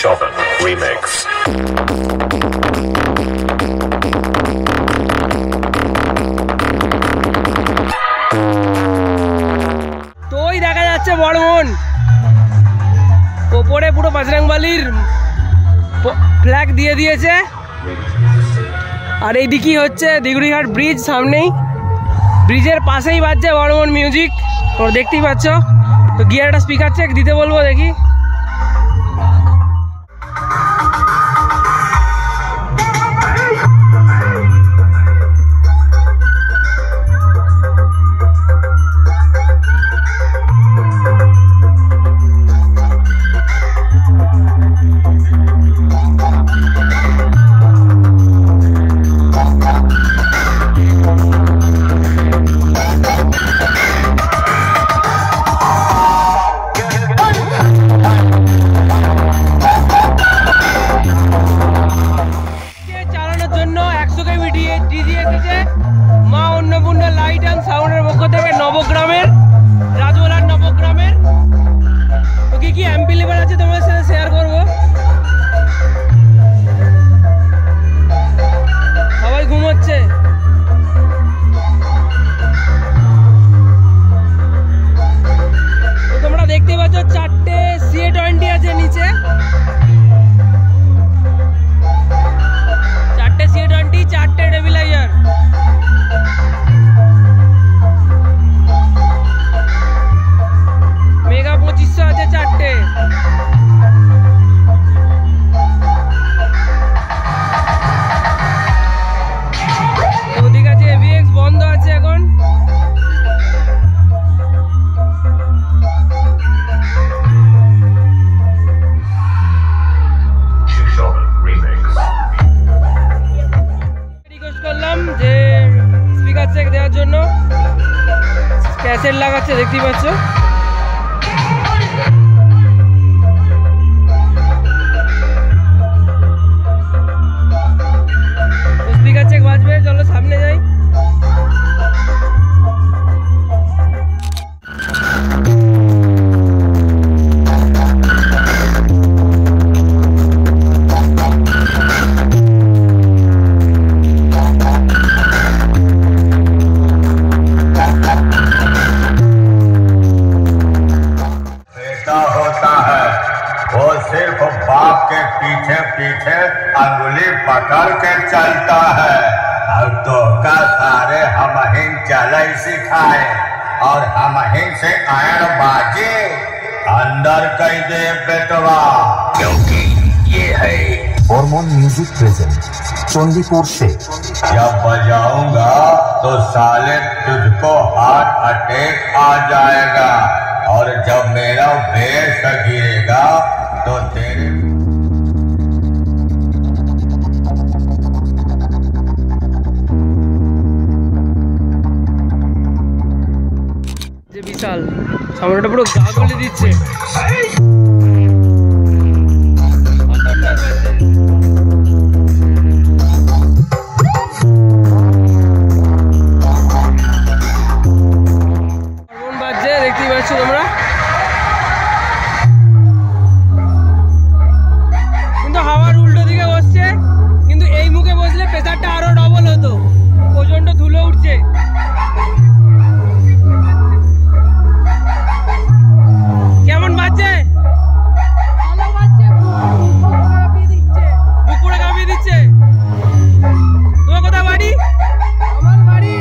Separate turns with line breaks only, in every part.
Shovel remix.
তো ওই দেখা যাচ্ছে বড়মন ওপরে পুরো বজরংবলীর ফ্ল্যাগ দিয়ে দিয়েছে। আর এইদিকে হচ্ছে দিগুড়িঘাট ব্রিজ, সামনেই ব্রিজের পাশেই বাজছে বড়মন মিউজিক, তোমরা দেখতেই পাচ্ছ। তো গিয়ে একটা স্পিকার চেক দিতে বলবো, দেখি। নবগ্রামের রাজওয়ালার নবগ্রামের তো কি কি এমপি লেভেল আছে তোমার সাথে শেয়ার করবো। সবাই ঘুমোচ্ছে। তো তোমরা দেখতে পাচ্ছ 4টে CA20 আছে নিচে, 4টে CA20, 4টে ডেভিলাইজার। মেগা 2500 আছে 4টে। ওদিকে আছে AVX, বন্ধ আছে এখন। রিকোয়েস্ট করলাম যে স্পিকার চেক দেওয়ার জন্য, ক্যাসেট লাগাচ্ছে দেখতেই পাচ্ছ। স্পিকার চেক বাজবে, চলো সামনে যাই।
वो सिर्फ बाप के पीछे पीछे अंगुली पकड़ के चलता है, और तो का सारे हम ही चलाई सिखाए और हम ही से आयन बाजी अंदर कई दे बेटवा, क्योंकि ये है
हॉर्मोन म्यूजिक प्रेजेंट चंडीपुर से।
जब बजाऊंगा तो साले तुझको हार्ट अटैक आ जाएगा, और जब मेरा बेस गिरेगा तो तेरे
যে বিশাল সামনেটা পুরো গা গলে দিচ্ছে। বাজছে দেখতেই পাচ্ছ তোমরা, কিন্তু হাওয়ার উল্টো দিকে বসছে, কিন্তু এই মুখে বসলে প্রেসারটা আরো ডবল হতো, প্রচন্ড ধুলো উঠছে। কেমন বাজছে? বুক পুরো কাঁপিয়ে দিচ্ছে। তোমার কোথায় বাড়ি? আমার বাড়ি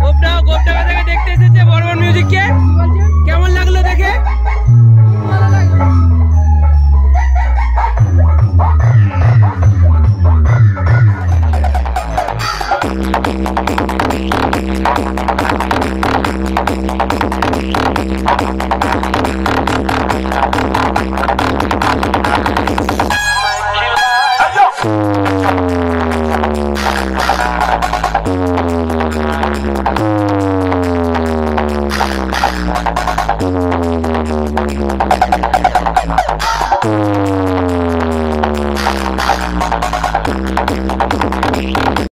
গোবডাঙ্গা থেকে দেখতে এসেছে বর্মন মিউজিককে। কেমন লাগলো দেখে?